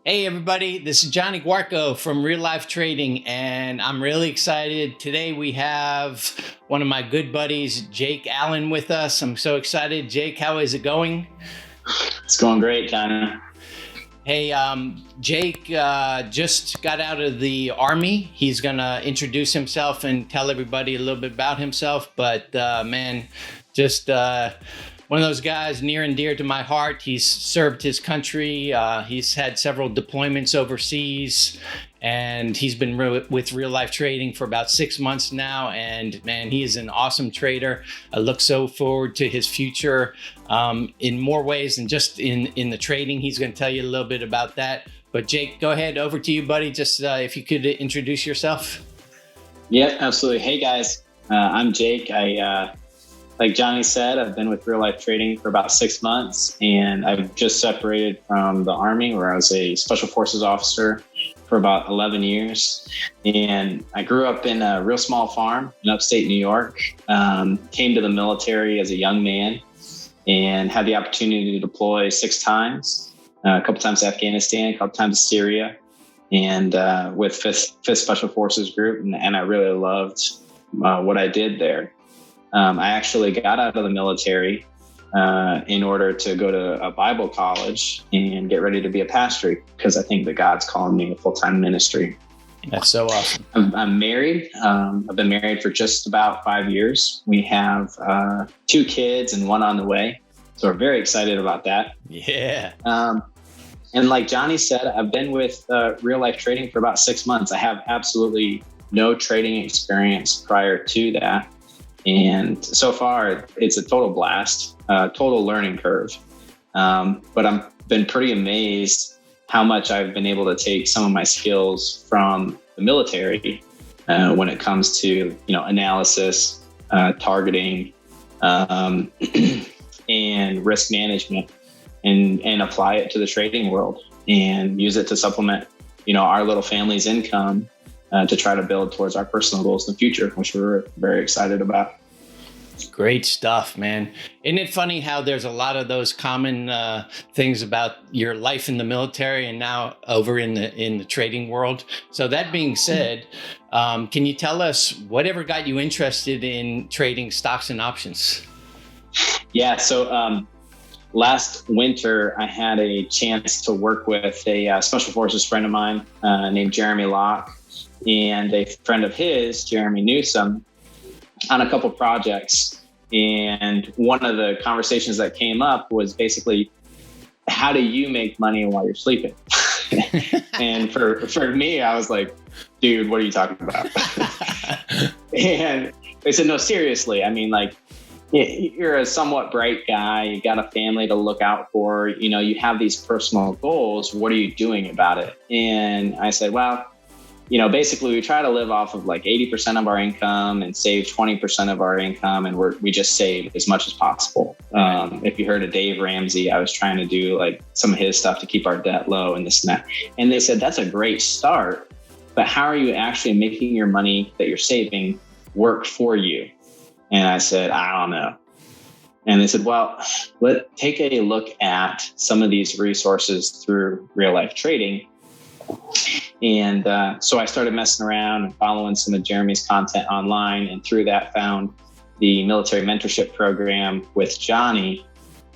Hey everybody, this is Jonny Guarco from Real Life Trading, and I'm really excited. Today we have one of my good buddies, Jake Allen, with us. I'm so excited. Jake, how is it going? It's going great, Jonny. Hey, Jake just got out of the Army. He's going to introduce himself and tell everybody a little bit about himself, but just one of those guys near and dear to my heart. He's served his country. He's had several deployments overseas, and he's been with Real Life Trading for about 6 months now. And man, he is an awesome trader. I look so forward to his future in more ways than just in the trading. He's going to tell you a little bit about that. But Jake, go ahead. Over to you, buddy. Just if you could introduce yourself. Yeah, absolutely. Hey guys, I'm Jake. Like Jonny said, I've been with Real Life Trading for about 6 months, and I've just separated from the Army, where I was a Special Forces officer for about 11 years. And I grew up in a real small farm in upstate New York, came to the military as a young man, and had the opportunity to deploy 6 times, a couple times to Afghanistan, a couple times to Syria, and with 5th Special Forces Group. And I really loved what I did there. I actually got out of the military in order to go to a Bible college and get ready to be a pastor, because I think that God's calling me to full-time ministry. That's so awesome. I'm married. I've been married for just about 5 years. We have 2 kids and 1 on the way. So we're very excited about that. Yeah. And like Jonny said, I've been with Real Life Trading for about 6 months. I have absolutely no trading experience prior to that. And so far, it's a total blast, total learning curve. But I've been pretty amazed how much I've been able to take some of my skills from the military when it comes to, analysis, targeting, and risk management, and apply it to the trading world and use it to supplement, our little family's income to try to build towards our personal goals in the future, which we're very excited about. Great stuff, man. Isn't it funny how there's a lot of those common things about your life in the military and now over in the trading world? So that being said, can you tell us whatever got you interested in trading stocks and options? Yeah. So last winter, I had a chance to work with a Special Forces friend of mine named Jerremy and a friend of his, Jerremy Newsome, on a couple projects. And one of the conversations that came up was basically, how do you make money while you're sleeping? And for me, I was like, dude, what are you talking about? And they said, no, seriously. I mean, like, you're a somewhat bright guy. You got a family to look out for. You have these personal goals. What are you doing about it? And I said, well, basically we try to live off of like 80% of our income and save 20% of our income. And we just save as much as possible. If you heard of Dave Ramsey, I was trying to do like some of his stuff to keep our debt low and this and that. And they said, that's a great start, but how are you actually making your money that you're saving work for you? And I said, I don't know. And they said, well, let's take a look at some of these resources through Real Life Trading. And so I started messing around and following some of Jeremy's content online, and through that found the military mentorship program with Jonny,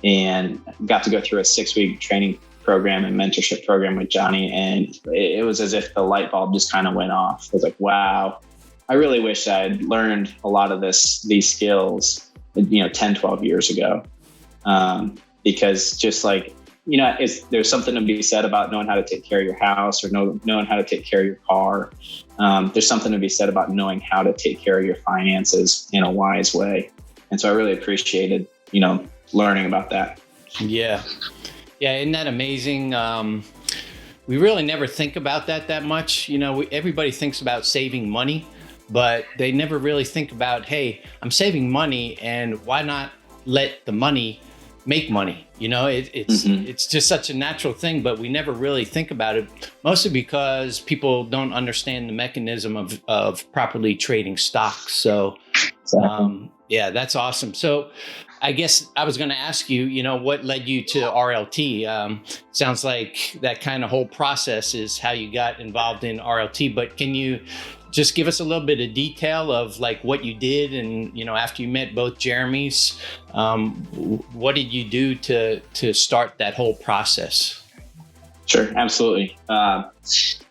and got to go through a 6-week training program and mentorship program with Jonny. And it was as if the light bulb just kind of went off. I was like, wow, I really wish I'd learned a lot of these skills, 10, 12 years ago. Because just like, there's something to be said about knowing how to take care of your house, or knowing how to take care of your car. There's something to be said about knowing how to take care of your finances in a wise way. And so I really appreciated, learning about that. Yeah. Yeah. Isn't that amazing? We really never think about that much. Everybody thinks about saving money, but they never really think about, hey, I'm saving money, and why not let the money make money? It's just such a natural thing, but we never really think about it, mostly because people don't understand the mechanism of properly trading stocks. So Yeah, that's awesome. So I guess I was going to ask you, what led you to RLT? Sounds like that kind of whole process is how you got involved in RLT, but can you just give us a little bit of detail of like what you did and, after you met both Jerremys, what did you do to start that whole process? Sure, absolutely. Well,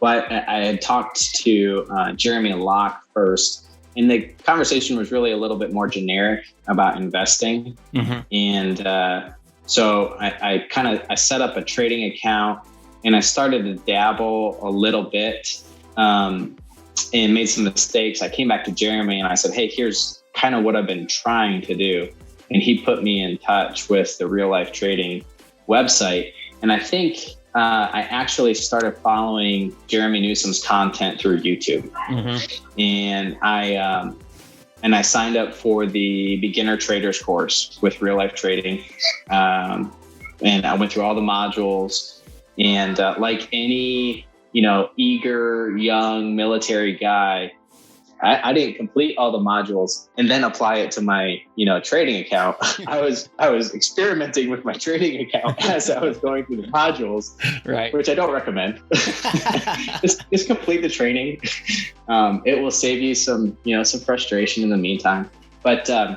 I had talked to Jerremy Locke first, and the conversation was really a little bit more generic about investing. Mm-hmm. And so I set up a trading account, and I started to dabble a little bit and made some mistakes. I came back to Jerremy and I said, hey, here's kind of what I've been trying to do. And he put me in touch with the Real Life Trading website. And I think I actually started following Jerremy Newsome's content through YouTube. Mm-hmm. And I signed up for the beginner traders course with Real Life Trading. And I went through all the modules, and like any, eager young military guy, I didn't complete all the modules and then apply it to my, trading account. I was experimenting with my trading account as I was going through the modules, right? Which I don't recommend. just complete the training. It will save you some frustration in the meantime. But my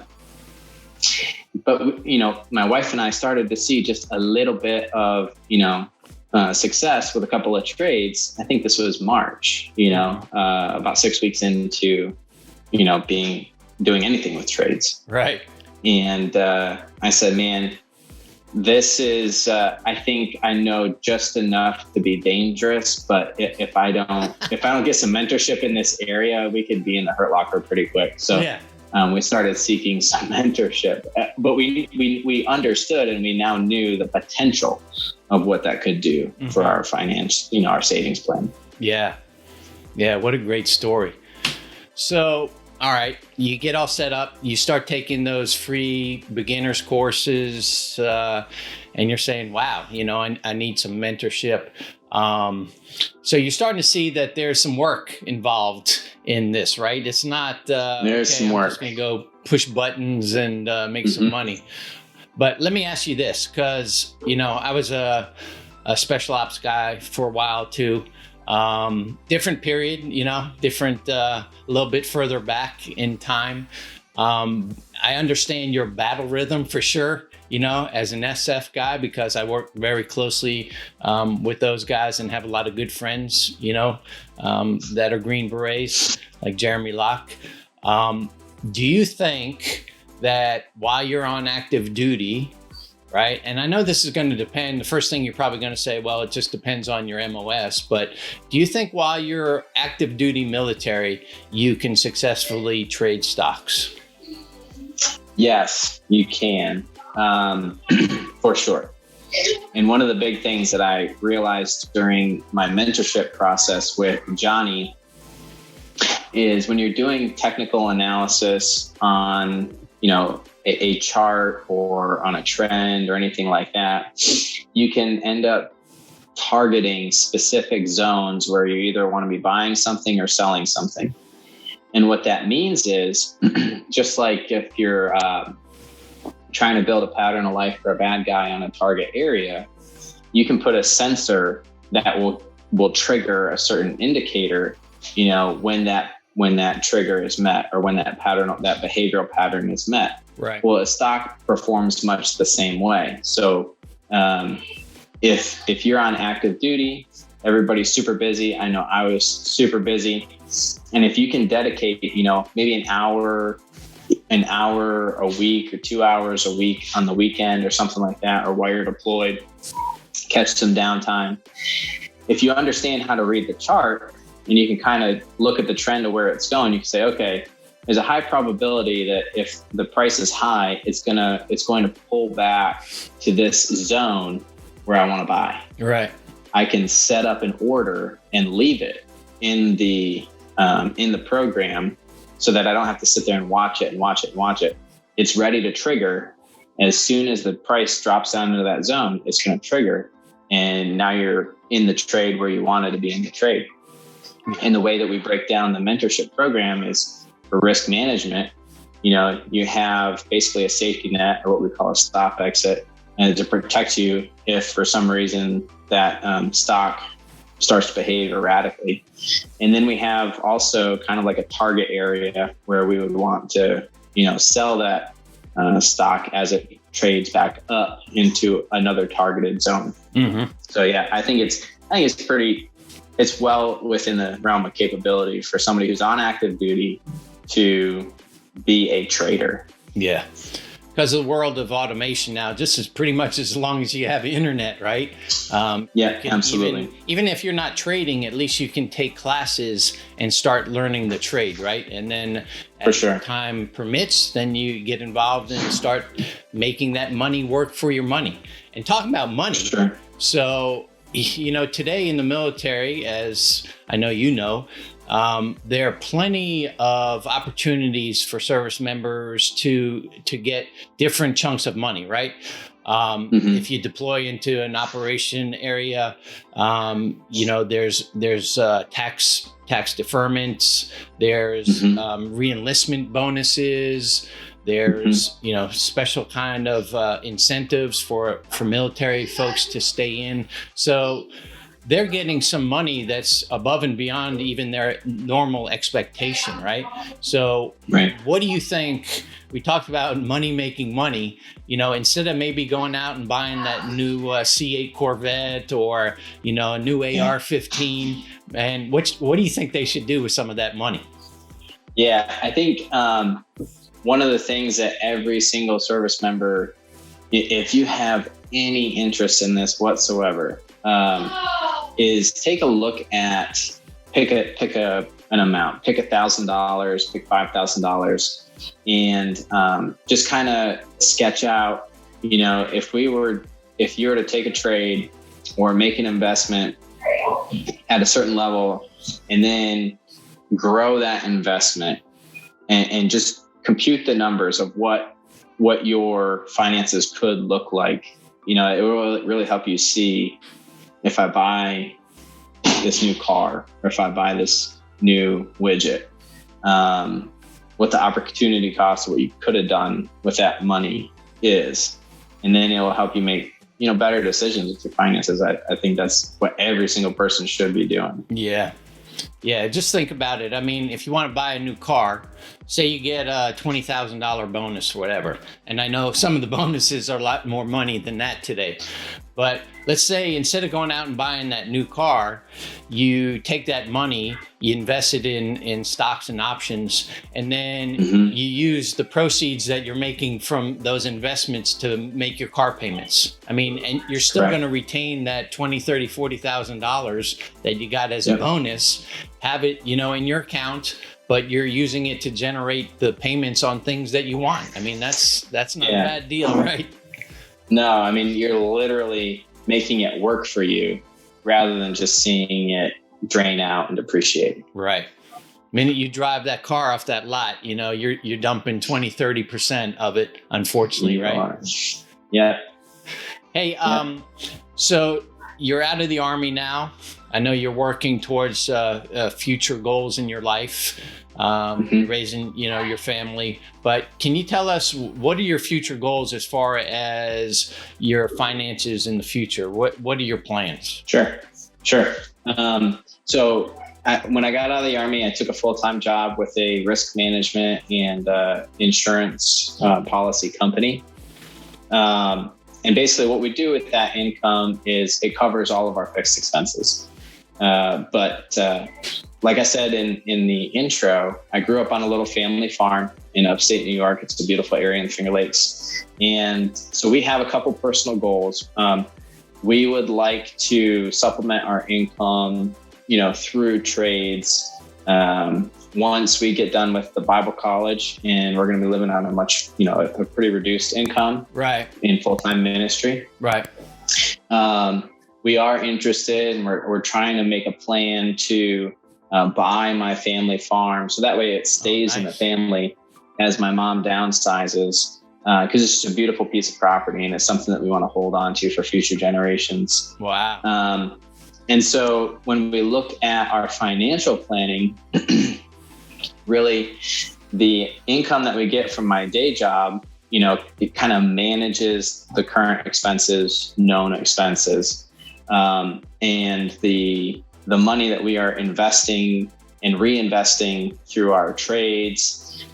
wife and I started to see just a little bit of, success with a couple of trades. I think this was March, about 6 weeks into, doing anything with trades. Right. And I said, man, this is, I think I know just enough to be dangerous, but if I don't get some mentorship in this area, we could be in the hurt locker pretty quick. So we started seeking some mentorship, but we understood, and we now knew the potential of what that could do for our finance, our savings plan. Yeah. Yeah. What a great story. So, all right, you get all set up, you start taking those free beginners courses, and you're saying, wow, I need some mentorship. So you're starting to see that there's some work involved in this, right? It's not, there's some work. I'm just going to go push buttons and make some money. But let me ask you this, because, I was a special ops guy for a while too. Different period, different, a little bit further back in time. I understand your battle rhythm for sure, as an SF guy, because I work very closely with those guys and have a lot of good friends, that are Green Berets, like Jerremy Locke. Do you think that while you're on active duty, right? And I know this is going to depend. The first thing you're probably going to say, well, it just depends on your MOS. But do you think while you're active duty military, you can successfully trade stocks? Yes, you can, for sure. And one of the big things that I realized during my mentorship process with Jonny is when you're doing technical analysis on, a chart or on a trend or anything like that, you can end up targeting specific zones where you either want to be buying something or selling something. And what that means is, just like if you're trying to build a pattern of life for a bad guy on a target area, you can put a sensor that will trigger a certain indicator, when that trigger is met, or when that behavioral pattern is met. Right. Well, a stock performs much the same way. So if you're on active duty, everybody's super busy. I know I was super busy. And if you can dedicate, maybe an hour a week or 2 hours a week on the weekend or something like that, or while you're deployed, catch some downtime. If you understand how to read the chart and you can kind of look at the trend of where it's going, you can say, okay, there's a high probability that if the price is high, it's going to pull back to this zone where I want to buy. Right. I can set up an order and leave it in the program so that I don't have to sit there and watch it. It's ready to trigger. As soon as the price drops down into that zone, it's going to trigger. And now you're in the trade where you wanted to be in the trade. And the way that we break down the mentorship program is, for risk management, you have basically a safety net, or what we call a stop exit, and to protect you if for some reason that stock starts to behave erratically. And then we have also kind of like a target area where we would want to, sell that stock as it trades back up into another targeted zone. Mm-hmm. So yeah, I think it's well within the realm of capability for somebody who's on active duty to be a trader. Yeah. Because of the world of automation now, just as pretty much as long as you have internet, right? Absolutely. Even if you're not trading, at least you can take classes and start learning the trade, right? And then as time permits, then you get involved and start making that money work for your money. And talking about money, so, today in the military, as I know there are plenty of opportunities for service members to get different chunks of money, right? If you deploy into an operation area, there's tax deferments, there's re-enlistment bonuses, there's special kind of incentives for military folks to stay in. So they're getting some money that's above and beyond even their normal expectation, right? So what do you think? We talked about money making money, instead of maybe going out and buying that new C8 Corvette or, a new AR-15, and what do you think they should do with some of that money? Yeah, I think one of the things that every single service member, if you have any interest in this whatsoever, is take a look at pick an amount, pick $1,000, pick $5,000, and just kind of sketch out, if you were to take a trade or make an investment at a certain level, and then grow that investment, and just compute the numbers of what your finances could look like. It will really help you see, if I buy this new car or if I buy this new widget, what the opportunity cost of what you could have done with that money is. And then it will help you make, better decisions with your finances. I think that's what every single person should be doing. Yeah. Yeah, just think about it. I mean, if you want to buy a new car, say you get a $20,000 bonus or whatever, and I know some of the bonuses are a lot more money than that today, but let's say instead of going out and buying that new car, you take that money, you invest it in stocks and options, and then you use the proceeds that you're making from those investments to make your car payments. I mean, and you're still going to retain that $20,000, $30,000, $40,000 that you got as a bonus, have it, in your account, but you're using it to generate the payments on things that you want. I mean, that's not a bad deal, right? No, I mean, you're literally making it work for you rather than just seeing it drain out and depreciate. Right. The minute you drive that car off that lot, you're dumping 20-30% of it, unfortunately, right? Yeah. Hey, so you're out of the Army now. I know you're working towards future goals in your life, raising, your family. But can you tell us, what are your future goals as far as your finances in the future? What are your plans? Sure. So when I got out of the Army, I took a full-time job with a risk management and insurance policy company. And basically what we do with that income is it covers all of our fixed expenses. But like I said in the intro, I grew up on a little family farm in upstate New York. It's a beautiful area in the Finger Lakes. And so we have a couple personal goals. We would like to supplement our income, through trades. Once we get done with the Bible college, and we're going to be living on a pretty reduced income, right, in full-time ministry. Right. We are interested, and we're trying to make a plan to buy my family farm, so that way it stays in the family as my mom downsizes, because it's just a beautiful piece of property, and it's something that we want to hold on to for future generations. Wow. And so when we look at our financial planning, really, the income that we get from my day job, it kind of manages the current expenses, known expenses, and the money that we are investing and reinvesting through our trades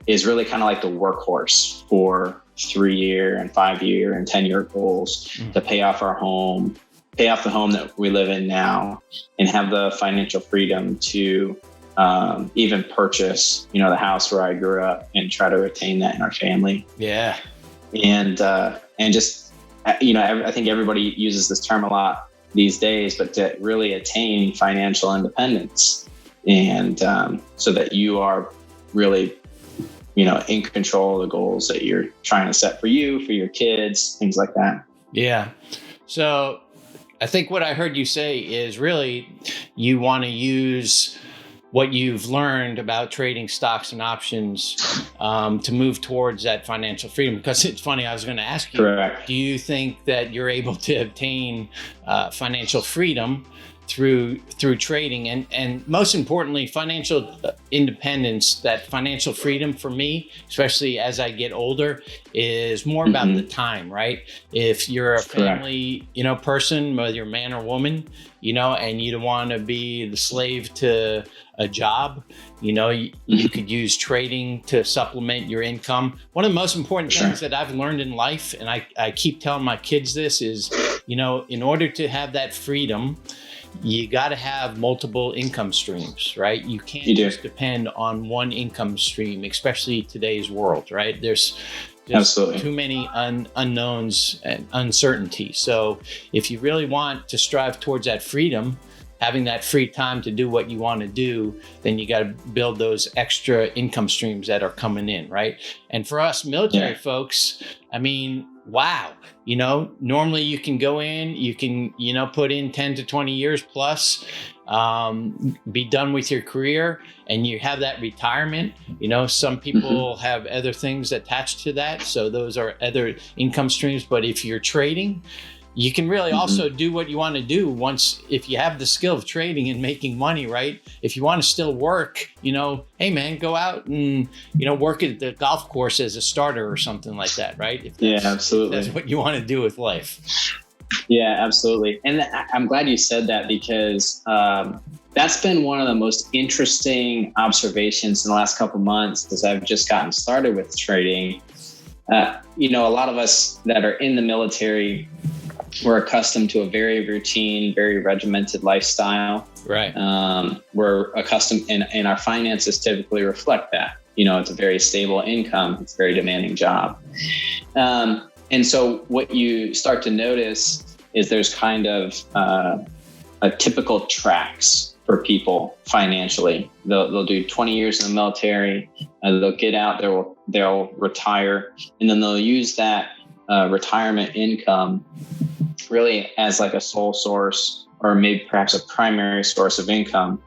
is really kind of like the workhorse for 3-year and 5-year and 10-year goals to pay off our home, pay off the home that we live in now, and have the financial freedom to even purchase, the house where I grew up and try to retain that in our family. Yeah. And just, I think everybody uses this term a lot these days, but to really attain financial independence and so that you are really, in control of the goals that you're trying to set for you, for your kids, things like that. Yeah. So I think what I heard you say is really you want to use what you've learned about trading stocks and options to move towards that financial freedom. Because it's funny, I was going to ask you, correct, do you think that you're able to obtain financial freedom through trading and most importantly, financial independence? That financial freedom for me, especially as I get older, is more about the time, right? If you're a family, person, whether you're man or woman, and you don't want to be the slave to a job, you could use trading to supplement your income. One of the most important things that I've learned in life, and I keep telling my kids this, is, in order to have that freedom, you got to have multiple income streams, right? You can't just depend on one income stream, especially today's world, right? There's just too many unknowns and uncertainty. So if you really want to strive towards that freedom, having that free time to do what you want to do, then you got to build those extra income streams that are coming in, right? And for us military folks, I mean, wow, normally you can go in, you can, put in 10 to 20 years plus, be done with your career, and you have that retirement. Some people have other things attached to that. So those are other income streams. But if you're trading, you can really also do what you want to do if you have the skill of trading and making money, right? If you want to still work, hey man, go out and, work at the golf course as a starter or something like that, right? Absolutely. If that's what you want to do with life. Yeah, absolutely. And I'm glad you said that because that's been one of the most interesting observations in the last couple of months as I've just gotten started with trading. A lot of us that are in the military, we're accustomed to a very routine, very regimented lifestyle. Right. We're accustomed, and our finances typically reflect that. It's a very stable income. It's a very demanding job. And so what you start to notice is there's kind of a typical tracks for people financially. They'll do 20 years in the military. They'll get out, they'll retire, and then they'll use that retirement income really as like a sole source or maybe perhaps a primary source of income.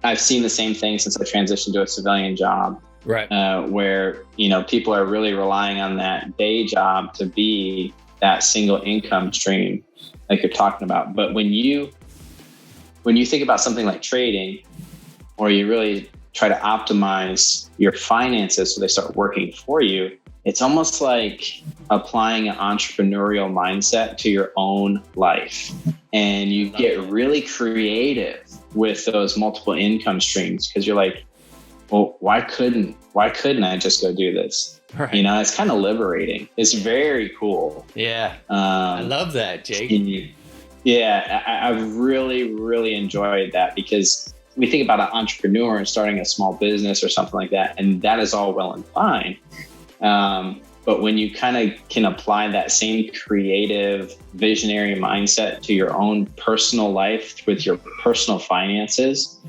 I've seen the same thing since I transitioned to a civilian job, right? Where, people are really relying on that day job to be that single income stream like you're talking about. But when you think about something like trading, or you really try to optimize your finances so they start working for you, it's almost like applying an entrepreneurial mindset to your own life. And you get really creative with those multiple income streams because you're like, well, why couldn't I just go do this? Right. It's kind of liberating. It's very cool. Yeah. I love that, Jake. I've really, really enjoyed that because we think about an entrepreneur and starting a small business or something like that, and that is all well and fine. But when you kind of can apply that same creative, visionary mindset to your own personal life with your personal finances,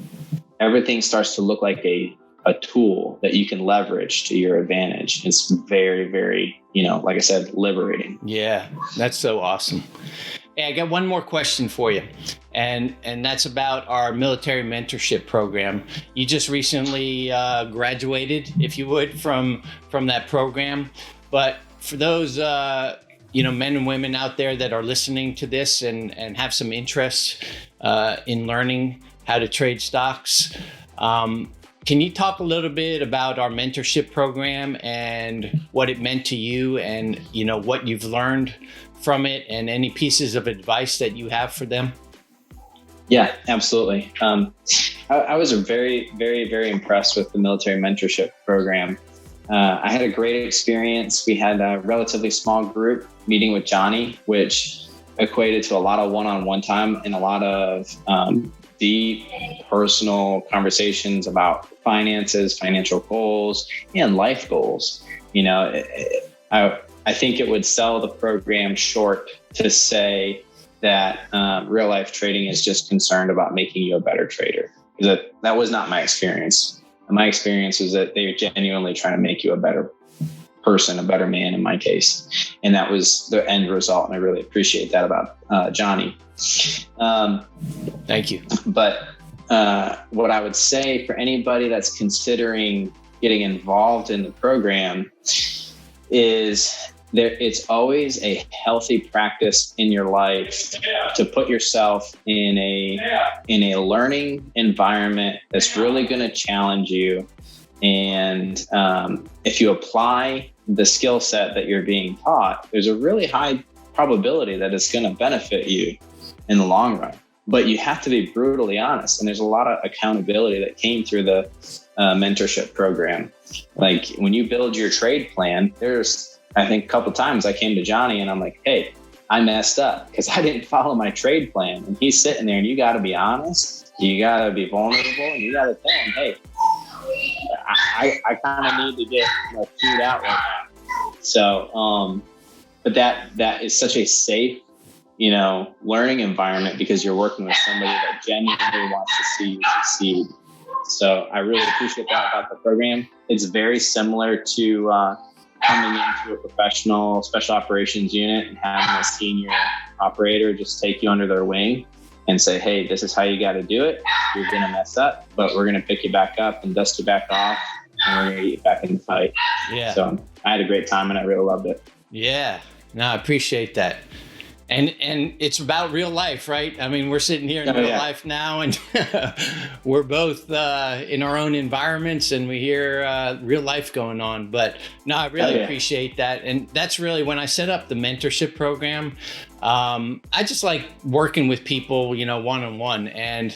everything starts to look like a tool that you can leverage to your advantage. It's very, very, like I said, liberating. Yeah, that's so awesome. Hey, I got one more question for you. And that's about our military mentorship program. You just recently graduated, if you would, from that program. But for those men and women out there that are listening to this and have some interest in learning how to trade stocks, can you talk a little bit about our mentorship program and what it meant to you, and what you've learned from it, and any pieces of advice that you have for them? Yeah, absolutely. I was very, very, very impressed with the military mentorship program. I had a great experience. We had a relatively small group meeting with Jonny, which equated to a lot of one-on-one time and a lot of deep personal conversations about finances, financial goals, and life goals. I think it would sell the program short to say that real life trading is just concerned about making you a better trader. That was not my experience. My experience was that they were genuinely trying to make you a better person, a better man in my case. And that was the end result. And I really appreciate that about Jonny. Thank you. But what I would say for anybody that's considering getting involved in the program is it's always a healthy practice in your life to put yourself in a learning environment that's really going to challenge you. And if you apply the skill set that you're being taught, there's a really high probability that it's going to benefit you in the long run. But you have to be brutally honest. And there's a lot of accountability that came through the mentorship program. Like when you build your trade plan, I think a couple of times I came to Jonny and I'm like, hey, I messed up because I didn't follow my trade plan. And he's sitting there, and you got to be honest. You got to be vulnerable, and you got to tell him, hey, I kind of need to get chewed out right now. So, but that is such a safe, learning environment because you're working with somebody that genuinely wants to see you succeed. So I really appreciate that about the program. It's very similar to coming into a professional special operations unit and having a senior operator just take you under their wing and say, hey, this is how you got to do it. You're going to mess up, but we're going to pick you back up and dust you back off, and we're going to get you back in the fight. Yeah. So I had a great time and I really loved it. Yeah. No, I appreciate that. And it's about real life, right? I mean, we're sitting here in real life now, and we're both in our own environments, and we hear real life going on. But no, I really appreciate that. And that's really when I set up the mentorship program. I just like working with people, one-on-one. And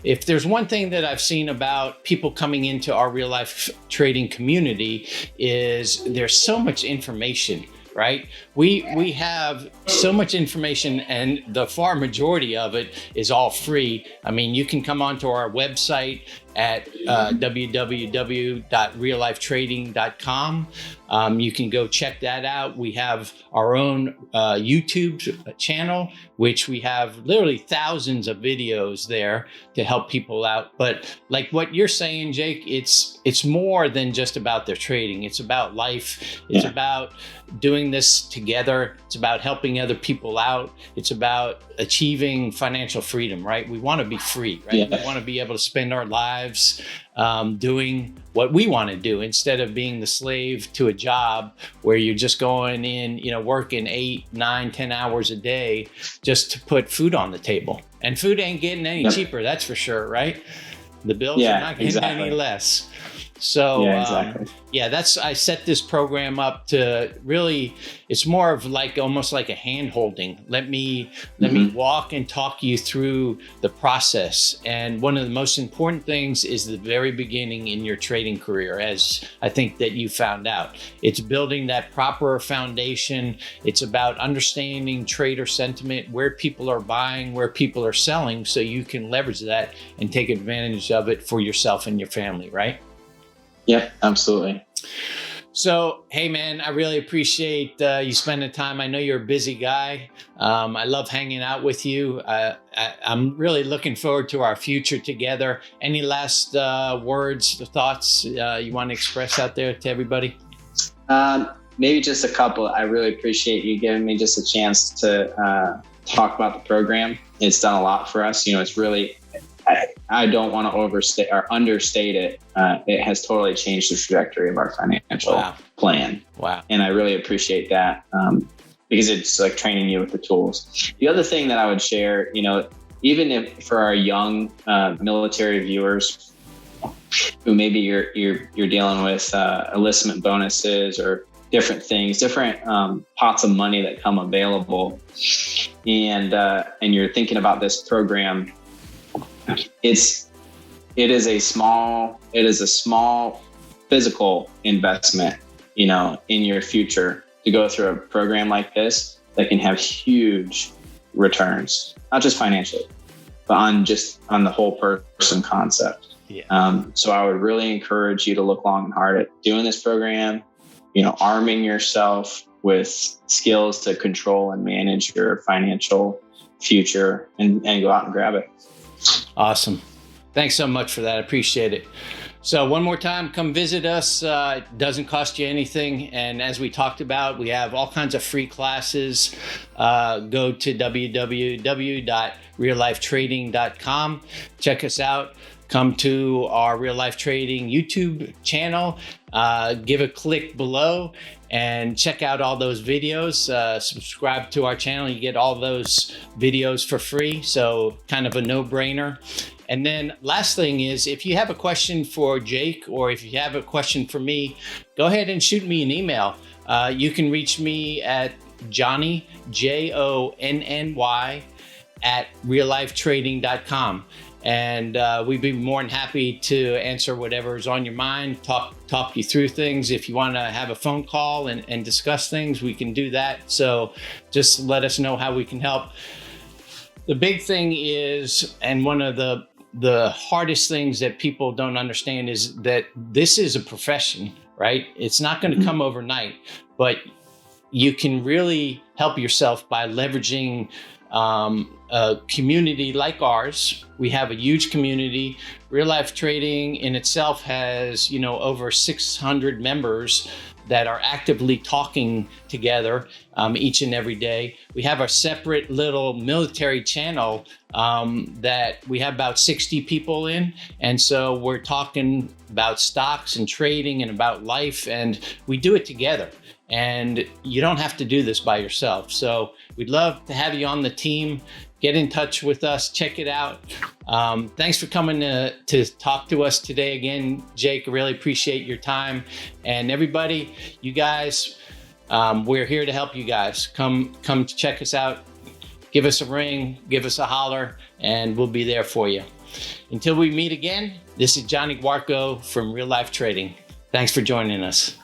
if there's one thing that I've seen about people coming into our real life trading community is there's so much information. Right? We have so much information, and the far majority of it is all free. I mean, you can come onto our website at www.reallifetrading.com. You can go check that out. We have our own YouTube channel, which we have literally thousands of videos there to help people out. But like what you're saying, Jake, it's more than just about their trading. It's about life. It's about doing this together. It's about helping other people out. It's about achieving financial freedom, right? We want to be free, right? We want to be able to spend our lives doing what we want to do instead of being the slave to a job where you're just going in, working 8, 9, 10 hours a day just to put food on the table. And food ain't getting any cheaper, that's for sure, right? The bills are not getting any less. So I set this program up to really, it's more of like almost like a hand holding. Let me walk and talk you through the process. And one of the most important things is the very beginning in your trading career, as I think that you found out. It's building that proper foundation. It's about understanding trader sentiment, where people are buying, where people are selling, so you can leverage that and take advantage of it for yourself and your family, right? Yeah, absolutely. So, hey, man, I really appreciate you spending time. I know you're a busy guy. I love hanging out with you. I'm really looking forward to our future together. Any last words, thoughts you want to express out there to everybody? Maybe just a couple. I really appreciate you giving me just a chance to talk about the program. It's done a lot for us. It's really... I don't want to overstate or understate it. It has totally changed the trajectory of our financial plan. Wow. And I really appreciate that because it's like training you with the tools. The other thing that I would share, even if for our young military viewers, who maybe you're dealing with enlistment bonuses or different things, different pots of money that come available, and you're thinking about this program. It is a small physical investment, in your future to go through a program like this that can have huge returns, not just financially, but on the whole person concept. Yeah. So I would really encourage you to look long and hard at doing this program, arming yourself with skills to control and manage your financial future, and go out and grab it. Awesome. Thanks so much for that. I appreciate it. So one more time, come visit us. It doesn't cost you anything. And as we talked about, we have all kinds of free classes. Go to www.reallifetrading.com. Check us out. Come to our Real Life Trading YouTube channel. Give a click below and check out all those videos. Subscribe to our channel. You get all those videos for free. So kind of a no-brainer. And then last thing is, if you have a question for Jake, or if you have a question for me, go ahead and shoot me an email. You can reach me at Jonny, JONNY, @reallifetrading.com. And we'd be more than happy to answer whatever's on your mind, talk you through things. If you want to have a phone call and discuss things, we can do that. So just let us know how we can help. The big thing is, and one of the hardest things that people don't understand, is that this is a profession, right? It's not going to come overnight, but you can really help yourself by leveraging a community like ours. We have a huge community. Real Life Trading in itself has, over 600 members that are actively talking together each and every day. We have our separate little military channel that we have about 60 people in. And so we're talking about stocks and trading and about life, and we do it together. And you don't have to do this by yourself. So we'd love to have you on the team. Get in touch with us. Check it out. Thanks for coming to talk to us today again, Jake. I really appreciate your time. And everybody, you guys, we're here to help you guys. Come check us out. Give us a ring, give us a holler, and we'll be there for you. Until we meet again, this is Jonny Guarco from Real Life Trading. Thanks for joining us.